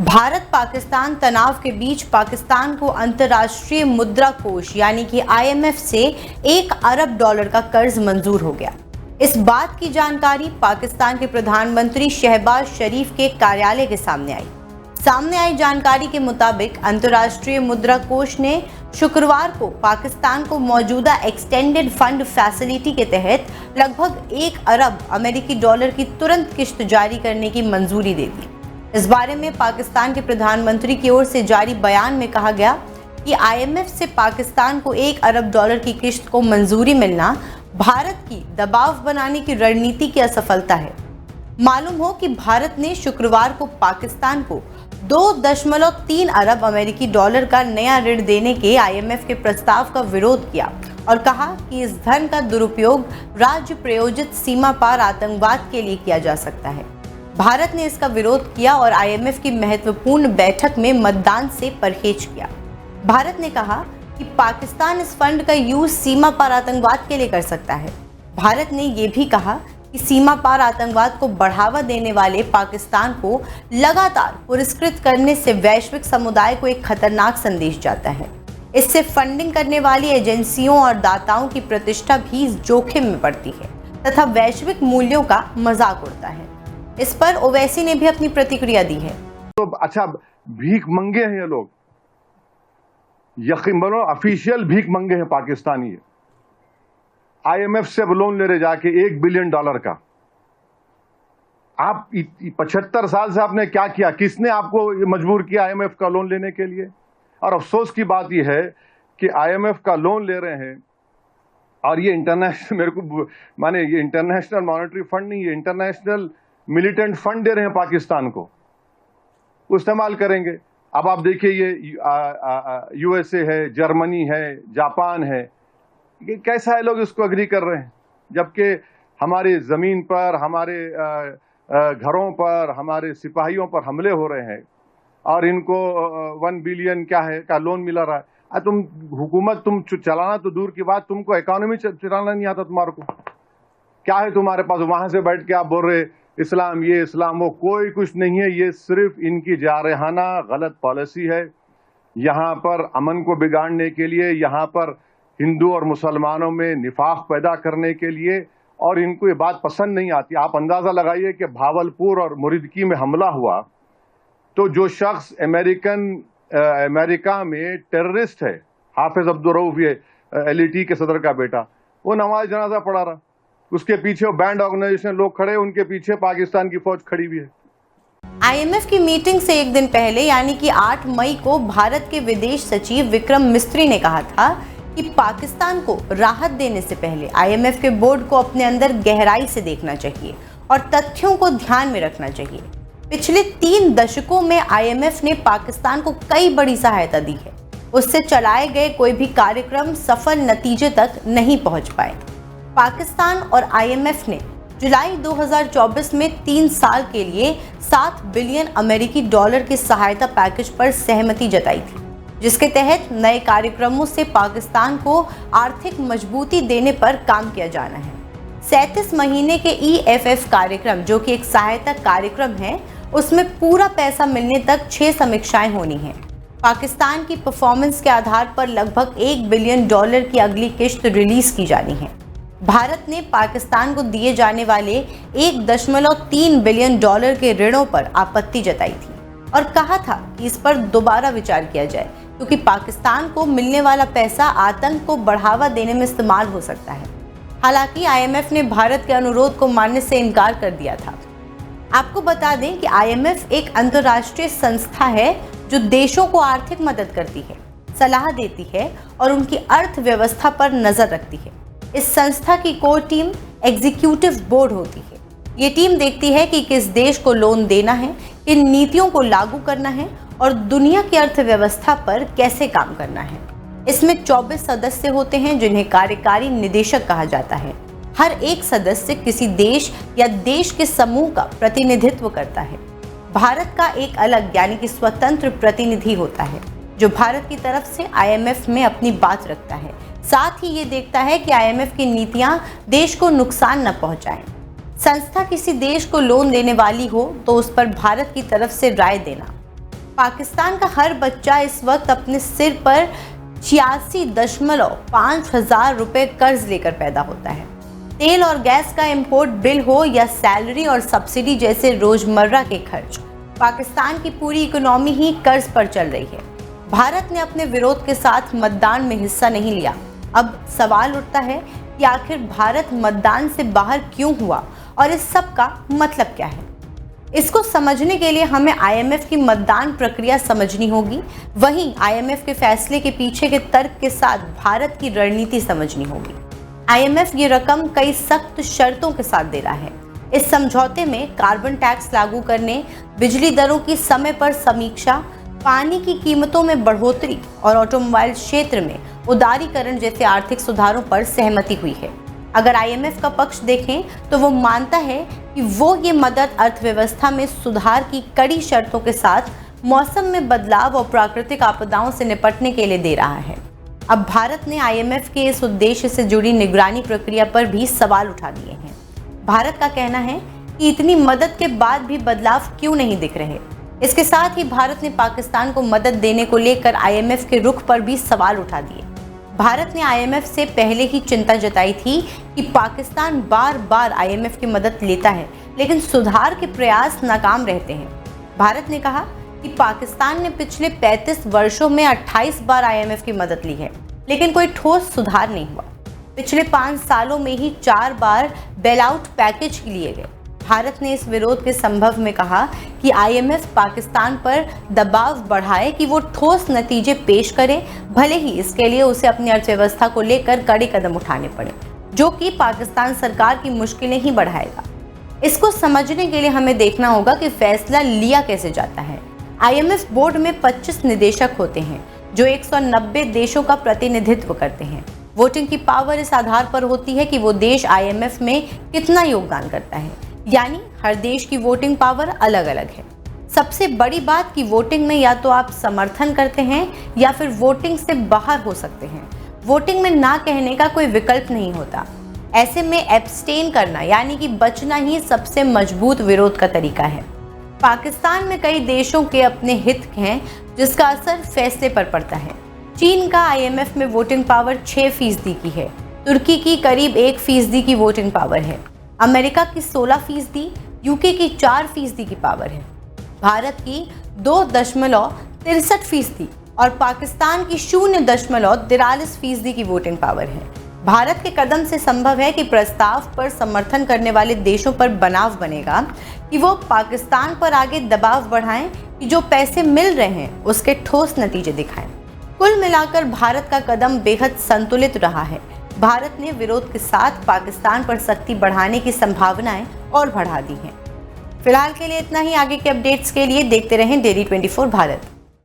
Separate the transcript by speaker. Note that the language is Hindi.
Speaker 1: भारत पाकिस्तान तनाव के बीच पाकिस्तान को अंतर्राष्ट्रीय मुद्रा कोष यानी कि आईएमएफ से $1 अरब का कर्ज मंजूर हो गया। इस बात की जानकारी पाकिस्तान के प्रधानमंत्री शहबाज शरीफ के कार्यालय के सामने आई जानकारी के मुताबिक अंतर्राष्ट्रीय मुद्रा कोष ने शुक्रवार को पाकिस्तान को मौजूदा एक्सटेंडेड फंड फैसिलिटी के तहत लगभग $1 अरब की तुरंत किश्त जारी करने की मंजूरी दे दी। इस बारे में पाकिस्तान के प्रधानमंत्री की ओर से जारी बयान में कहा गया कि आईएमएफ से पाकिस्तान को $1 अरब की किश्त को मंजूरी मिलना भारत की दबाव बनाने की रणनीति की असफलता है। मालूम हो कि भारत ने शुक्रवार को पाकिस्तान को 2.3 अरब अमेरिकी डॉलर का नया ऋण देने के आईएमएफ के प्रस्ताव का विरोध किया और कहा कि इस धन का दुरुपयोग राज्य प्रायोजित सीमा पार आतंकवाद के लिए किया जा सकता है। भारत ने इसका विरोध किया और आईएमएफ की महत्वपूर्ण बैठक में मतदान से परहेज किया। भारत ने कहा कि पाकिस्तान इस फंड का यूज सीमा पार आतंकवाद के लिए कर सकता है। भारत ने यह भी कहा कि सीमा पार आतंकवाद को बढ़ावा देने वाले पाकिस्तान को लगातार पुरस्कृत करने से वैश्विक समुदाय को एक खतरनाक संदेश जाता है। इससे फंडिंग करने वाली एजेंसियों और दाताओं की प्रतिष्ठा भी जोखिम में पड़ती है तथा वैश्विक मूल्यों का मजाक उड़ता है। इस पर ओवैसी ने भी अपनी प्रतिक्रिया दी है।
Speaker 2: तो अच्छा, भीख मंगे हैं ये लोग, यकीन मानो ऑफिशियल भीख मंगे हैं पाकिस्तानी। आईएमएफ से लोन ले रहे जाके $1 बिलियन का। आप 75 साल से आपने क्या किया? किसने आपको मजबूर किया आईएमएफ का लोन लेने के लिए? और अफसोस की बात यह है कि आईएमएफ का लोन ले रहे हैं और ये इंटरनेशनल ये इंटरनेशनल मॉनेटरी फंड नहीं, ये इंटरनेशनल मिलिटेंट फंड दे रहे हैं पाकिस्तान को, वो इस्तेमाल करेंगे। अब आप देखिए, ये यूएसए है, जर्मनी है, जापान है, ये कैसा है लोग इसको अग्री कर रहे हैं, जबकि हमारी ज़मीन पर, हमारे घरों पर, हमारे सिपाहियों पर हमले हो रहे हैं और इनको 1 बिलियन का लोन मिला रहा है। तुम हुकूमत तुम चलाना तो दूर की बात, तुमको इकोनॉमी चलाना नहीं आता तुम्हारे को। क्या है तुम्हारे पास? वहां से बैठ के आप बोल रहे इस्लाम ये इस्लाम वो, कोई कुछ नहीं है। ये सिर्फ इनकी जारहाना गलत पॉलिसी है। यहाँ पर अमन को बिगाड़ने के लिए, यहाँ पर हिंदू और मुसलमानों में निफाक पैदा करने के लिए, और इनको ये बात पसंद नहीं आती। आप अंदाजा लगाइए कि भावलपुर और मुरीदकी में हमला हुआ तो जो शख्स अमेरिका में टेररिस्ट है, हाफिज अब्दुल रऊफ, ये एलईटी के सदर का बेटा, वो नमाज जनाजा पढ़ा रहा, उसके पीछे वो बैंड ऑर्गेनाइजेशन लोग खड़े, उनके पीछे पाकिस्तान की फौज खड़ी हुई है।
Speaker 1: आईएमएफ की मीटिंग से एक दिन पहले यानी कि 8 मई को भारत के विदेश सचिव विक्रम मिस्त्री ने कहा था कि पाकिस्तान को राहत देने से पहले आईएमएफ के बोर्ड को अपने अंदर गहराई से देखना चाहिए और तथ्यों को ध्यान में रखना चाहिए। पिछले 3 दशकों में आईएमएफ ने पाकिस्तान को कई बड़ी सहायता दी है। उससे चलाए गए कोई भी कार्यक्रम सफल नतीजे तक नहीं पहुंच पाए। पाकिस्तान और आईएमएफ ने जुलाई 2024 में 3 साल के लिए $7 बिलियन अमेरिकी डॉलर के सहायता पैकेज पर सहमति जताई थी, जिसके तहत नए कार्यक्रमों से पाकिस्तान को आर्थिक मजबूती देने पर काम किया जाना है। 37 महीने के EFF कार्यक्रम, जो कि एक सहायता कार्यक्रम है, उसमें पूरा पैसा मिलने तक 6 समीक्षाएं होनी हैं। पाकिस्तान की परफॉर्मेंस के आधार पर लगभग $1 बिलियन की अगली किश्त रिलीज की जानी है। भारत ने पाकिस्तान को दिए जाने वाले $1.3 बिलियन के ऋणों पर आपत्ति जताई थी और कहा था कि इस पर दोबारा विचार किया जाए, क्योंकि पाकिस्तान को मिलने वाला पैसा आतंक को बढ़ावा देने में इस्तेमाल हो सकता है। हालांकि आईएमएफ ने भारत के अनुरोध को मानने से इनकार कर दिया था। आपको बता दें कि आईएमएफ एक अंतर्राष्ट्रीय संस्था है जो देशों को आर्थिक मदद करती है, सलाह देती है और उनकी अर्थव्यवस्था पर नजर रखती है। इस संस्था की कोर टीम एग्जीक्यूटिव बोर्ड होती है। ये टीम देखती है कि किस देश को लोन देना है, किन नीतियों को लागू करना है और दुनिया की अर्थव्यवस्था पर कैसे काम करना है। इसमें 24 सदस्य होते हैं, जिन्हें कार्यकारी निदेशक कहा जाता है। हर एक सदस्य किसी देश या देश के समूह का प्रतिनिधित्व करता है। भारत का एक अलग यानी कि स्वतंत्र प्रतिनिधि होता है, जो भारत की तरफ से आईएमएफ में अपनी बात रखता है। साथ ही ये देखता है कि आईएमएफ की नीतियां देश को नुकसान न पहुंचाएं। संस्था किसी देश को लोन देने वाली हो तो उस पर भारत की तरफ से राय देना, पाकिस्तान का हर बच्चा इस वक्त अपने सिर पर 86.5 हजार रुपए कर्ज लेकर पैदा होता है। तेल और गैस का इंपोर्ट बिल हो या सैलरी और सब्सिडी जैसे रोजमर्रा के खर्च, पाकिस्तान की पूरी इकोनॉमी ही कर्ज पर चल रही है। भारत ने अपने विरोध के साथ मतदान में हिस्सा नहीं लिया। अब सवाल उठता है कि आखिर भारत मतदान से बाहर क्यों हुआ और इस सब का मतलब क्या है। इसको समझने के लिए हमें आईएमएफ की मतदान प्रक्रिया समझनी होगी, वहीं आईएमएफ के फैसले के पीछे के तर्क के साथ भारत की रणनीति समझनी होगी। आईएमएफ ये रकम कई सख्त शर्तों के साथ दे रहा है। इस समझौते में कार्बन टैक्स लागू करने, बिजली दरों की समय पर समीक्षा, पानी की कीमतों में बढ़ोतरी और ऑटोमोबाइल क्षेत्र में उदारीकरण जैसे आर्थिक सुधारों पर सहमति हुई है। अगर आईएमएफ का पक्ष देखें तो वो मानता है कि वो ये मदद अर्थव्यवस्था में सुधार की कड़ी शर्तों के साथ मौसम में बदलाव और प्राकृतिक आपदाओं से निपटने के लिए दे रहा है। अब भारत ने आईएमएफ के इस उद्देश्य से जुड़ी निगरानी प्रक्रिया पर भी सवाल उठा दिए हैं। भारत का कहना है कि इतनी मदद के बाद भी बदलाव क्यों नहीं दिख रहे। इसके साथ ही भारत ने पाकिस्तान को मदद देने को लेकर आईएमएफ के रुख पर भी सवाल उठा दिए। भारत ने आईएमएफ से पहले ही चिंता जताई थी कि पाकिस्तान बार बार आईएमएफ की मदद लेता है लेकिन सुधार के प्रयास नाकाम रहते हैं। भारत ने कहा कि पाकिस्तान ने पिछले 35 वर्षों में 28 बार आईएमएफ की मदद ली है लेकिन कोई ठोस सुधार नहीं हुआ। पिछले 5 सालों में ही 4 बार बेलआउट पैकेज लिए गए। भारत ने इस विरोध के संभव में कहा कि आईएमएफ पाकिस्तान पर दबाव बढ़ाए कि वो ठोस नतीजे पेश करे, भले ही इसके लिए उसे अपनी अर्थव्यवस्था को लेकर कड़े कदम उठाने पड़े, जो कि पाकिस्तान सरकार की मुश्किलें ही बढ़ाएगा। इसको समझने के लिए हमें देखना होगा कि फैसला लिया कैसे जाता है। आईएमएफ बोर्ड में 25 निदेशक होते हैं जो 190 देशों का प्रतिनिधित्व करते हैं। वोटिंग की पावर इस आधार पर होती है कि वो देश आईएमएफ में कितना योगदान करता है, यानी हर देश की वोटिंग पावर अलग अलग है। सबसे बड़ी बात कि वोटिंग में या तो आप समर्थन करते हैं या फिर वोटिंग से बाहर हो सकते हैं। वोटिंग में ना कहने का कोई विकल्प नहीं होता। ऐसे में एब्सटेन करना यानी कि बचना ही सबसे मजबूत विरोध का तरीका है। पाकिस्तान में कई देशों के अपने हित हैं जिसका असर फैसले पर पड़ता है। चीन का आईएमएफ में वोटिंग पावर 6% की है। तुर्की की करीब 1% की वोटिंग पावर है। अमेरिका की 16%, यूके की 4% की पावर है। भारत की 2.63% और पाकिस्तान की 0.43% की वोटिंग पावर है। भारत के कदम से संभव है कि प्रस्ताव पर समर्थन करने वाले देशों पर बनाव बनेगा कि वो पाकिस्तान पर आगे दबाव बढ़ाएं कि जो पैसे मिल रहे हैं उसके ठोस नतीजे दिखाएं। कुल मिलाकर भारत का कदम बेहद संतुलित रहा है। भारत ने विरोध के साथ पाकिस्तान पर सख्ती बढ़ाने की संभावनाएं और बढ़ा दी हैं। फिलहाल के लिए इतना ही। आगे के अपडेट्स के लिए देखते रहें डेली 24 भारत।